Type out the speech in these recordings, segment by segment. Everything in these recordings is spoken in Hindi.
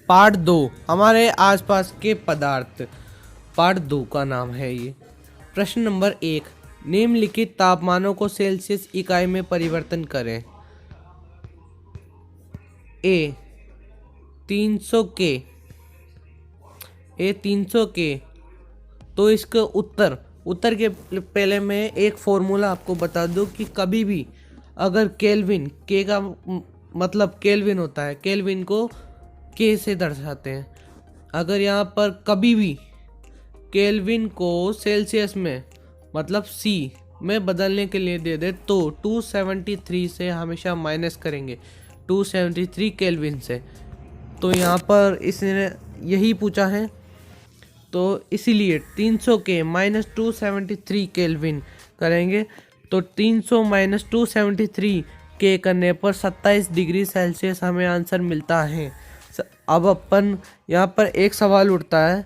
पार्ट 2 हमारे आसपास के पदार्थ। पार्ट 2 का नाम है ये। प्रश्न नंबर 1, निम्नलिखित तापमानों को सेल्सियस इकाई में परिवर्तन करें। ए 300 के, ए 300 के। तो इसका उत्तर के पहले मैं एक फॉर्मूला आपको बता दूं कि कभी भी अगर केल्विन, के का मतलब केल्विन होता है, केल्विन को के से दर्शाते हैं। अगर यहाँ पर कभी भी केल्विन को सेल्सियस में मतलब सी में बदलने के लिए दे दे तो 273 से हमेशा माइनस करेंगे, 273 केल्विन से। तो यहाँ पर इसने यही पूछा है, तो इसीलिए 300 के माइनस 273 केल्विन करेंगे। तो 300 माइनस 273 के करने पर 27 डिग्री सेल्सियस हमें आंसर मिलता है। अब अपन यहाँ पर एक सवाल उठता है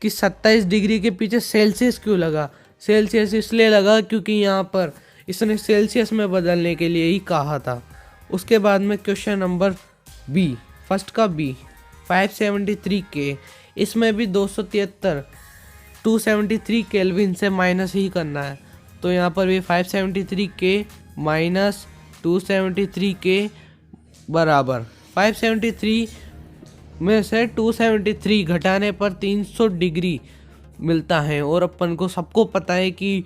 कि 27 डिग्री के पीछे सेल्सियस क्यों लगा। सेल्सियस इसलिए लगा क्योंकि यहाँ पर इसने सेल्सियस में बदलने के लिए ही कहा था। उसके बाद में क्वेश्चन नंबर बी, फर्स्ट का बी, 573 के। इसमें भी 273 केल्विन से माइनस ही करना है। तो यहाँ पर भी 573 के माइनस 273 के बराबर 573 में से 273 घटाने पर 300 डिग्री मिलता है। और अपन को सबको पता है कि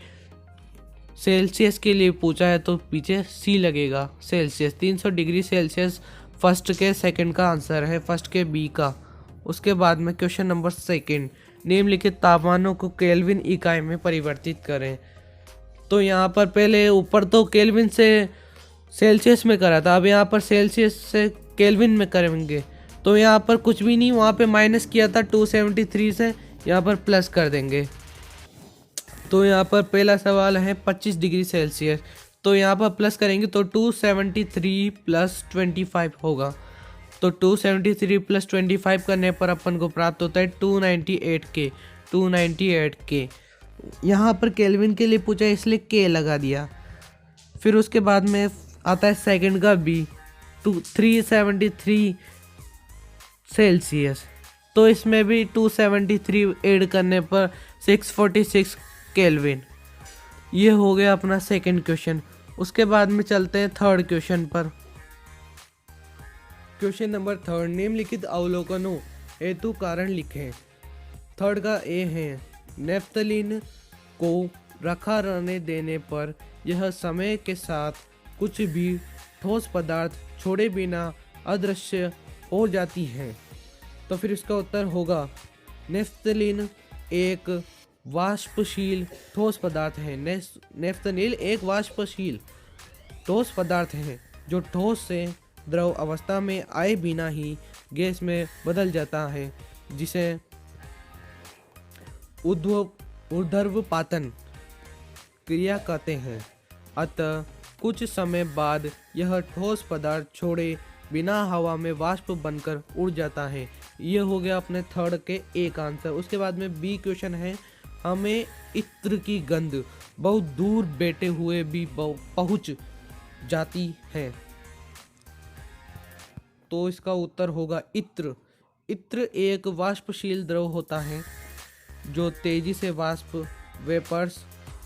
सेल्सियस के लिए पूछा है तो पीछे सी लगेगा, सेल्सियस 300 डिग्री सेल्सियस फर्स्ट के सेकंड का आंसर है, फर्स्ट के बी का। उसके बाद में क्वेश्चन नंबर सेकंड, निम्नलिखित तापमानों को केल्विन इकाई में परिवर्तित करें। तो यहाँ पर पहले ऊपर तो केल्विन से सेल्सियस में करा था, अब यहाँ पर सेल्सियस से केल्विन में करेंगे। तो यहाँ पर कुछ भी नहीं, वहाँ पे माइनस किया था 273 से, यहाँ पर प्लस कर देंगे। तो यहाँ पर पहला सवाल है 25 डिग्री सेल्सियस, तो यहाँ पर प्लस करेंगे तो 273 प्लस 25 होगा। तो 273 प्लस 25 करने पर अपन को प्राप्त होता है 298 के, 298 के। यहाँ पर केल्विन के लिए पूछा इसलिए के लगा दिया। फिर उसके बाद में आता है सेकंड का बी, 373 सेल्सियस। तो इसमें भी 273 ऐड करने पर 646 केल्विन। ये हो गया अपना सेकंड क्वेश्चन। उसके बाद में चलते हैं थर्ड क्वेश्चन पर। क्वेश्चन नंबर थर्ड, निम्नलिखित अवलोकनों हेतु कारण लिखें। थर्ड का ए है, नेफ्थलीन को रखा रहने देने पर यह समय के साथ कुछ भी ठोस पदार्थ छोड़े बिना अदृश्य हो जाती है। तो फिर इसका उत्तर होगा नेफ्थलीन एक वाष्पशील ठोस पदार्थ है। नेफ्थलीन एक वाष्पशील ठोस पदार्थ है जो ठोस से द्रव अवस्था में आए बिना ही गैस में बदल जाता है, जिसे ऊर्ध्वपातन क्रिया कहते हैं। अतः कुछ समय बाद यह ठोस पदार्थ छोड़े बिना हवा में वाष्प बनकर उड़ जाता है। यह हो गया अपने थर्ड के एक आंसर। उसके बाद में बी क्वेश्चन है, हमें इत्र की गंध बहुत दूर बैठे हुए भी पहुंच जाती है। तो इसका उत्तर होगा इत्र। इत्र एक वाष्पशील द्रव होता है जो तेजी से वाष्प वेपर्स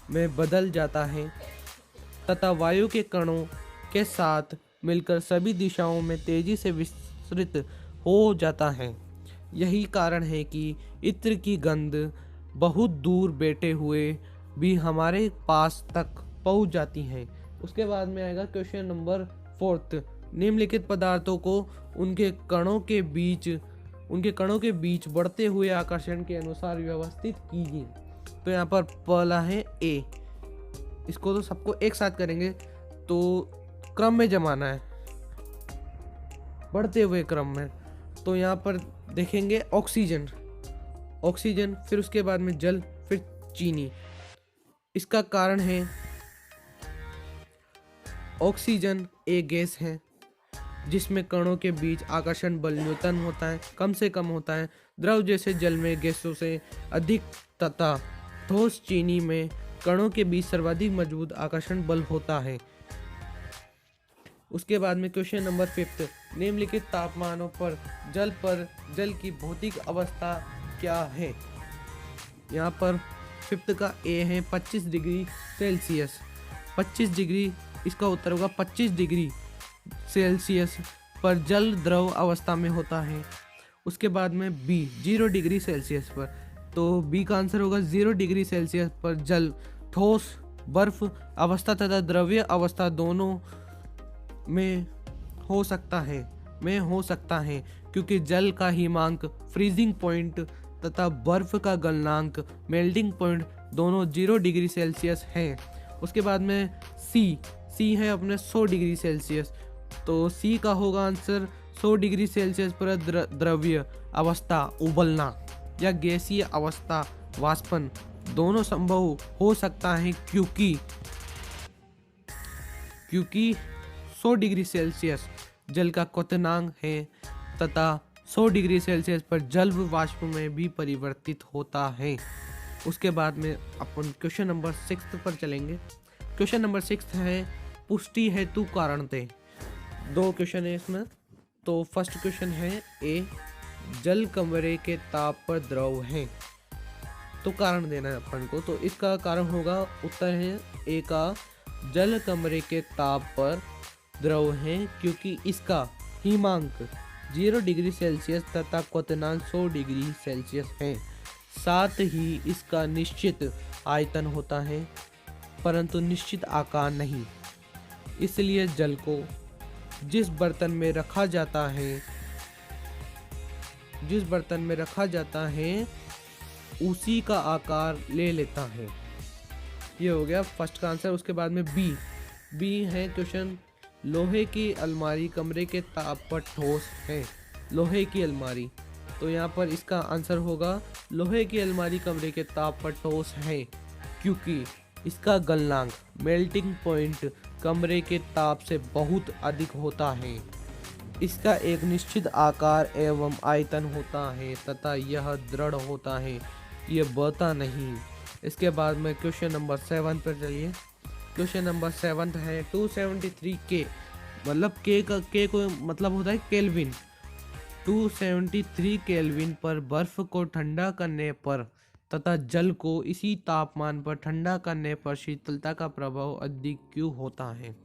में बदल जाता है तथा वायु के कणों के साथ मिलकर सभी दिशाओं में तेजी से विस्तृत हो जाता है। यही कारण है कि इत्र की गंध बहुत दूर बैठे हुए भी हमारे पास तक पहुंच जाती है। उसके बाद में आएगा क्वेश्चन नंबर फोर्थ, निम्नलिखित पदार्थों को उनके कणों के बीच बढ़ते हुए आकर्षण के अनुसार व्यवस्थित कीजिए। तो यहाँ पर पहला है ए, इसको तो सबको एक साथ करेंगे तो क्रम में जमाना है, बढ़ते हुए क्रम में। तो यहाँ पर देखेंगे ऑक्सीजन, फिर उसके बाद में जल, फिर चीनी। इसका कारण है ऑक्सीजन एक गैस है जिसमें कणों के बीच आकर्षण बल न्यूटन होता है, कम से कम होता है। द्रव जैसे जल में गैसों से अधिक तथा ठोस चीनी में कणों के बीच सर्वाधिक मजबूत आकर्षण बल होता है। उसके बाद में क्वेश्चन नंबर 5, निम्नलिखित तापमानों पर जल की भौतिक अवस्था क्या है। यहाँ पर 5 का ए है 25 डिग्री सेल्सियस। 25 डिग्री, इसका उत्तर होगा 25 डिग्री सेल्सियस पर जल द्रव अवस्था में होता है। उसके बाद में बी 0 डिग्री सेल्सियस पर, तो बी का आंसर होगा 0 डिग्री सेल्सियस पर जल ठोस, बर्फ अवस्था तथा द्रव्य अवस्था दोनों में हो सकता है क्योंकि जल का हिमांक फ्रीजिंग पॉइंट तथा बर्फ का गलनांक मेल्टिंग पॉइंट दोनों 0 डिग्री सेल्सियस है। उसके बाद में सी है अपने 100 डिग्री सेल्सियस, तो सी का होगा आंसर 100 डिग्री सेल्सियस पर द्रव्य अवस्था उबलना या गैसीय अवस्था वाष्पन दोनों संभव हो सकता है क्योंकि 100 डिग्री सेल्सियस जल का क्वथनांक है तथा 100 डिग्री सेल्सियस पर जल वाष्प में भी परिवर्तित होता है। उसके बाद में अपन क्वेश्चन नंबर 6 पर चलेंगे। क्वेश्चन नंबर 6 है पुष्टि हेतु कारण दे। 2 क्वेश्चन है इसमें। तो फर्स्ट क्वेश्चन है ए, जल कमरे के ताप पर द्रव है, तो कारण देना है अपन को। तो इसका कारण होगा, उत्तर है ए का, जल कमरे के ताप पर द्रव है क्योंकि इसका हिमांक 0 डिग्री सेल्सियस तथा क्वथनांक 100 डिग्री सेल्सियस है। साथ ही इसका निश्चित आयतन होता है परंतु निश्चित आकार नहीं। इसलिए जल को जिस बर्तन में रखा जाता है उसी का आकार ले लेता है। ये हो गया फर्स्ट का आंसर। उसके बाद में बी है क्वेश्चन, लोहे की अलमारी कमरे के ताप पर ठोस है। लोहे की अलमारी, तो यहाँ पर इसका आंसर होगा लोहे की अलमारी कमरे के ताप पर ठोस है क्योंकि इसका गलनांक मेल्टिंग पॉइंट कमरे के ताप से बहुत अधिक होता है। इसका एक निश्चित आकार एवं आयतन होता है तथा यह दृढ़ होता है, यह बहता नहीं। इसके बाद में क्वेश्चन नंबर 7 पर चलिए। क्वेश्चन नंबर 7 है 273 के, मतलब के को मतलब होता है केल्विन। 273 केल्विन पर बर्फ को ठंडा करने पर तथा जल को इसी तापमान पर ठंडा करने पर शीतलता का प्रभाव अधिक क्यों होता है।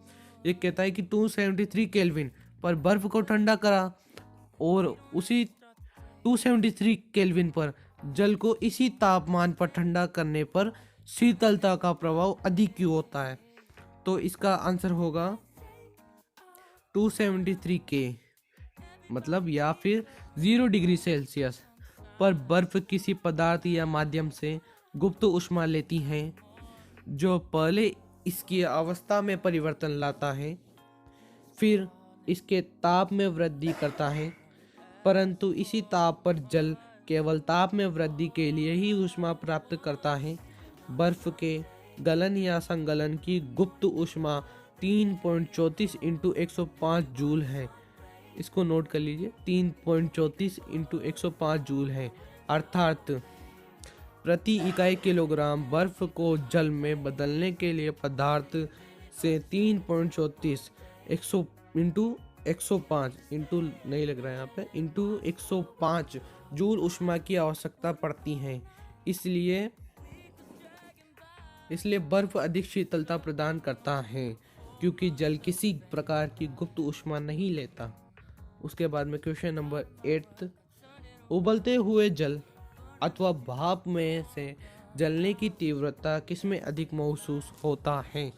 ये कहता है कि 273 केल्विन पर बर्फ को ठंडा करा और उसी 273 केल्विन पर जल को इसी तापमान पर ठंडा करने पर शीतलता का प्रभाव अधिक क्यों होता है। तो इसका आंसर होगा 273 के, मतलब या फिर 0 डिग्री सेल्सियस पर बर्फ किसी पदार्थ या माध्यम से गुप्त ऊष्मा लेती है जो पहले इसकी अवस्था में परिवर्तन लाता है, फिर इसके ताप में वृद्धि करता है, परंतु इसी ताप पर जल केवल ताप में वृद्धि के लिए ही ऊष्मा प्राप्त करता है। बर्फ के गलन या संगलन की गुप्त ऊष्मा 3.34 इंटू 105 जूल है। इसको नोट कर लीजिए, 3.34 इंटू 105 जूल है, अर्थात प्रति इकाई किलोग्राम बर्फ को जल में बदलने के लिए पदार्थ से 3.34 इंटू 105 इंटू नहीं लग रहा है यहाँ पे, इंटू 105 जूल ऊष्मा की आवश्यकता पड़ती है। इसलिए बर्फ अधिक शीतलता प्रदान करता है क्योंकि जल किसी प्रकार की गुप्त ऊष्मा नहीं लेता। उसके बाद में क्वेश्चन नंबर 8, उबलते हुए जल अथवा भाप में से जलने की तीव्रता किसमें अधिक महसूस होता है।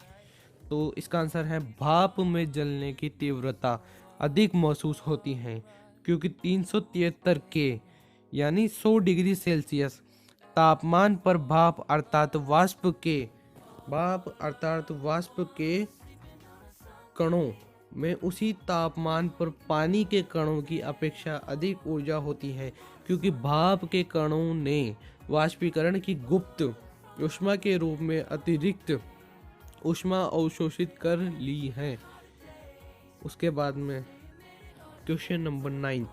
तो इसका आंसर है भाप में जलने की तीव्रता अधिक महसूस होती है क्योंकि 373 के यानी 100 डिग्री सेल्सियस तापमान पर भाप अर्थात वाष्प के कणों में उसी तापमान पर पानी के कणों की अपेक्षा अधिक ऊर्जा होती है क्योंकि भाप के कणों ने वाष्पीकरण की गुप्त ऊष्मा के रूप में अतिरिक्त ऊष्मा अवशोषित कर ली है। उसके बाद में क्वेश्चन नंबर 9,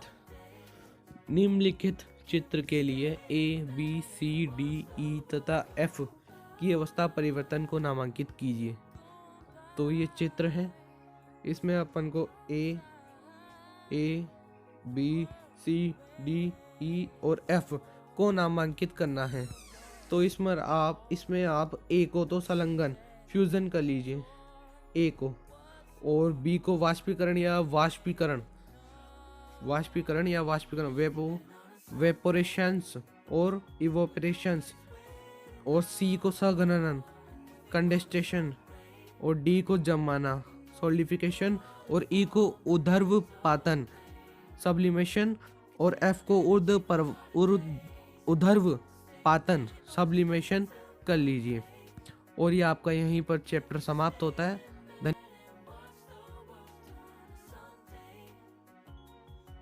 निम्नलिखित चित्र के लिए ए, बी, सी, डी, ई तथा एफ की अवस्था परिवर्तन को नामांकित कीजिए। तो ये चित्र है, इसमें अपन को A B C D E और एफ को नामांकित करना है। तो इसमें आप ए को तो संलग्न फ्यूजन कर लीजिए ए को, और बी को वाष्पीकरण या वाष्पीकरण वेपोरेशंस और इवोपरेशंस, और सी को सघनन कंडेंसेशन, और डी को जमाना सॉलिडिफिकेशन, और ई को ऊर्ध्वपातन सब्लिमेशन, और एफ को ऊर्ध्वपातन सब्लिमेशन कर लीजिए। और ये आपका यहीं पर चैप्टर समाप्त होता है।